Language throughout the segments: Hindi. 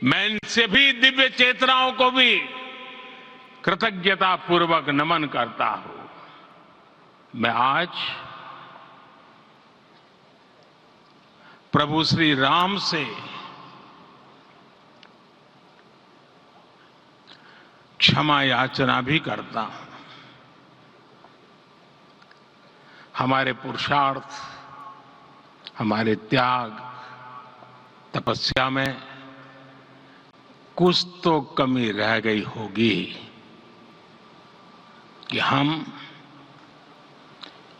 मैं इन सभी दिव्य चेतनाओं को भी कृतज्ञता पूर्वक नमन करता हूं। मैं आज प्रभु श्री राम से क्षमा याचना भी करता हूं। हमारे पुरुषार्थ, हमारे त्याग, तपस्या में कुछ तो कमी रह गई होगी कि हम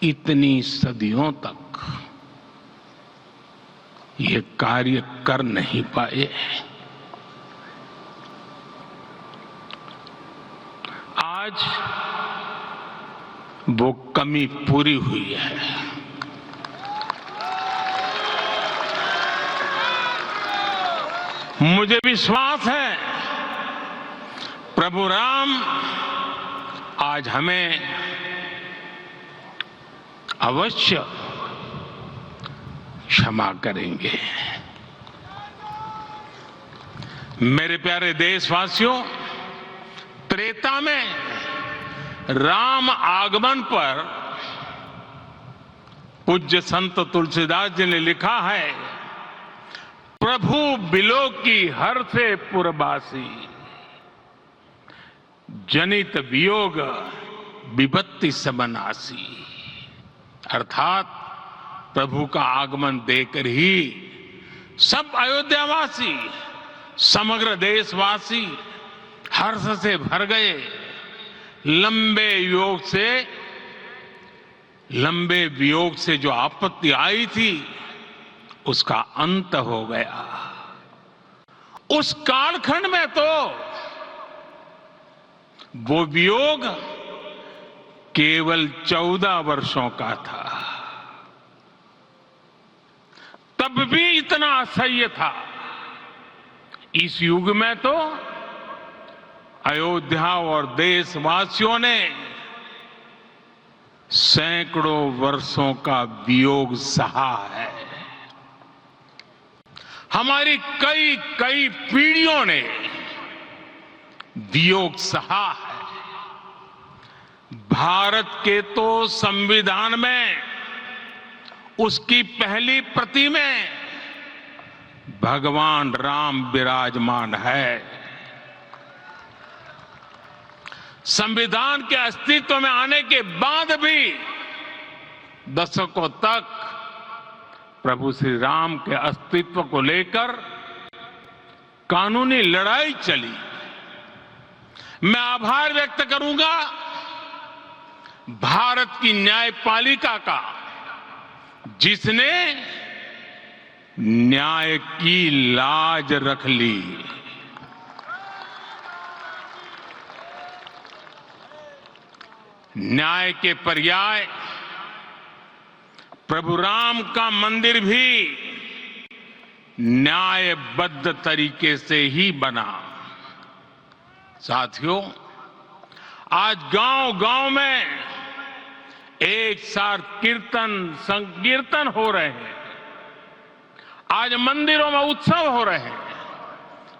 इतनी सदियों तक ये कार्य कर नहीं पाए। आज वो कमी पूरी हुई है। मुझे विश्वास है प्रभु राम आज हमें अवश्य क्षमा करेंगे। मेरे प्यारे देशवासियों, त्रेता में राम आगमन पर पूज्य संत तुलसीदास जी ने लिखा है, प्रभु बिलो की हर से पुरबासी, जनित वियोग विपत्ति समनासी। अर्थात प्रभु का आगमन देकर ही सब अयोध्यावासी, समग्र देशवासी हर्ष से भर गए। लंबे वियोग से जो आपत्ति आई थी उसका अंत हो गया। उस कालखंड में तो वो वियोग केवल 14 वर्षों का था, तब भी इतना असह्य था। इस युग में तो अयोध्या और देशवासियों ने सैकड़ों वर्षों का वियोग सहा है। हमारी कई कई पीढ़ियों ने वियोग सहा है। भारत के तो संविधान में उसकी पहली प्रति में भगवान राम विराजमान है। संविधान के अस्तित्व में आने के बाद भी दशकों तक प्रभु श्री राम के अस्तित्व को लेकर कानूनी लड़ाई चली। मैं आभार व्यक्त करूंगा भारत की न्यायपालिका का, जिसने न्याय की लाज रख ली। न्याय के पर्याय प्रभु राम का मंदिर भी न्यायबद्ध तरीके से ही बना। साथियों, आज गांव-गांव में एक साथ कीर्तन संकीर्तन हो रहे हैं। आज मंदिरों में उत्सव हो रहे हैं,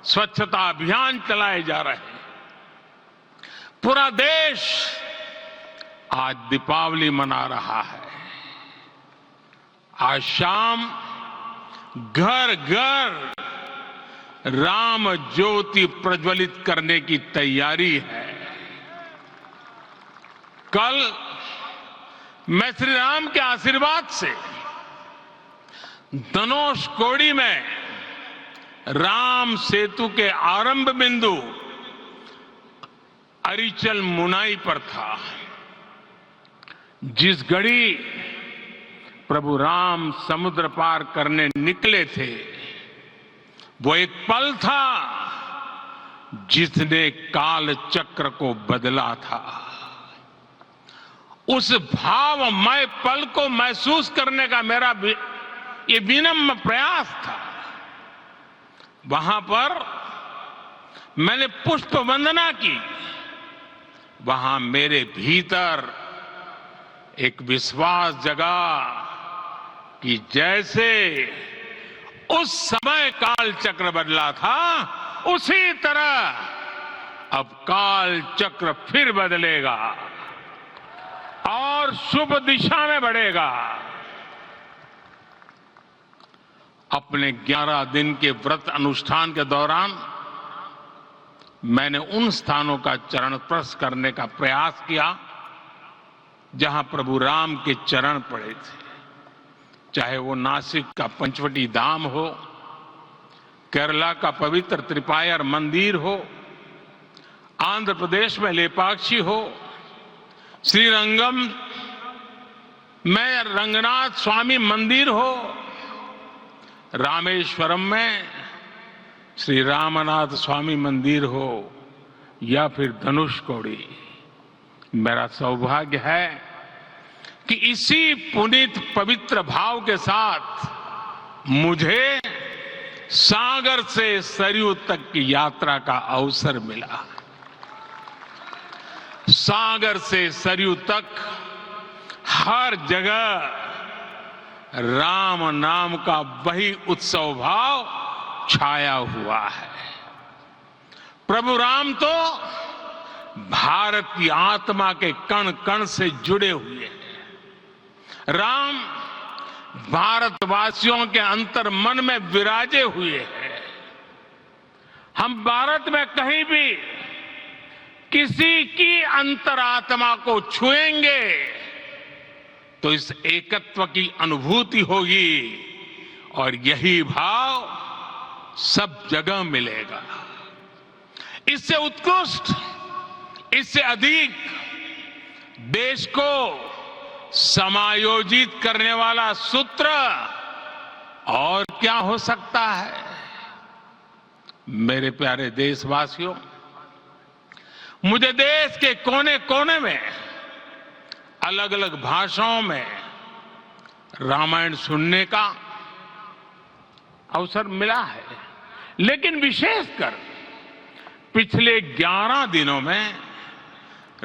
स्वच्छता अभियान चलाए जा रहे हैं। पूरा देश आज दीपावली मना रहा है। आज शाम घर घर राम ज्योति प्रज्वलित करने की तैयारी है। कल मैं श्री राम के आशीर्वाद से धनुषकोडी में राम सेतु के आरंभ बिंदु अरिचल मुनाई पर था। जिस घड़ी प्रभु राम समुद्र पार करने निकले थे, वो एक पल था जिसने काल चक्र को बदला था। उस भावमय पल को महसूस करने का मेरा ये विनम्र प्रयास था। वहां पर मैंने पुष्प वंदना की। वहां मेरे भीतर एक विश्वास जगा कि जैसे उस समय काल चक्र बदला था, उसी तरह अब काल चक्र फिर बदलेगा और शुभ दिशा में बढ़ेगा। अपने 11 दिन के व्रत अनुष्ठान के दौरान मैंने उन स्थानों का चरण स्पर्श करने का प्रयास किया जहां प्रभु राम के चरण पड़े थे, चाहे वो नासिक का पंचवटी धाम हो, केरला का पवित्र त्रिपायर मंदिर हो, आंध्र प्रदेश में लेपाक्षी हो, श्रीरंगम में रंगनाथ स्वामी मंदिर हो, रामेश्वरम में श्री रामनाथ स्वामी मंदिर हो या फिर धनुषकोडी। मेरा सौभाग्य है कि इसी पुनीत पवित्र भाव के साथ मुझे सागर से सरयू तक की यात्रा का अवसर मिला। सागर से सरयू तक हर जगह राम नाम का वही उत्सव भाव छाया हुआ है। प्रभु राम तो भारत की आत्मा के कण कण से जुड़े हुए हैं। राम भारतवासियों के अंतर मन में विराजे हुए हैं। हम भारत में कहीं भी किसी की अंतरात्मा को छुएंगे तो इस एकत्व की अनुभूति होगी और यही भाव सब जगह मिलेगा। इससे उत्कृष्ट, इससे अधिक देश को समायोजित करने वाला सूत्र और क्या हो सकता है। मेरे प्यारे देशवासियों, मुझे देश के कोने कोने में अलग अलग भाषाओं में रामायण सुनने का अवसर मिला है, लेकिन विशेषकर पिछले 11 दिनों में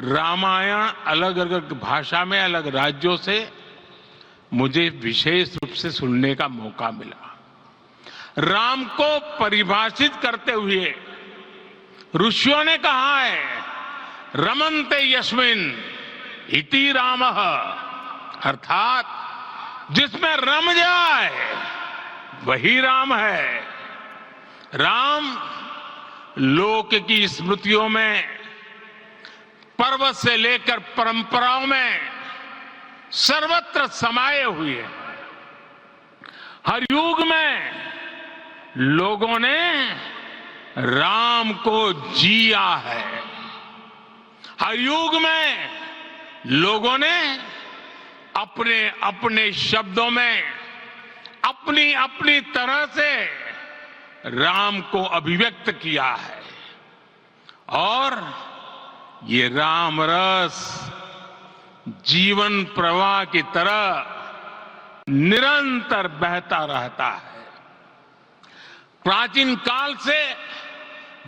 रामायण अलग अलग भाषा में अलग राज्यों से मुझे विशेष रूप से सुनने का मौका मिला। राम को परिभाषित करते हुए ऋषियों ने कहा है, रमन्ते यस्मिन् इति रामः, अर्थात जिसमें रम जाए वही राम है। राम लोक की स्मृतियों में, पर्वत से लेकर परंपराओं में सर्वत्र समाये हुए हैं। हर युग में लोगों ने राम को जिया है। हर युग में लोगों ने अपने अपने शब्दों में अपनी अपनी तरह से राम को अभिव्यक्त किया है और ये राम रस जीवन प्रवाह की तरह निरंतर बहता रहता है। प्राचीन काल से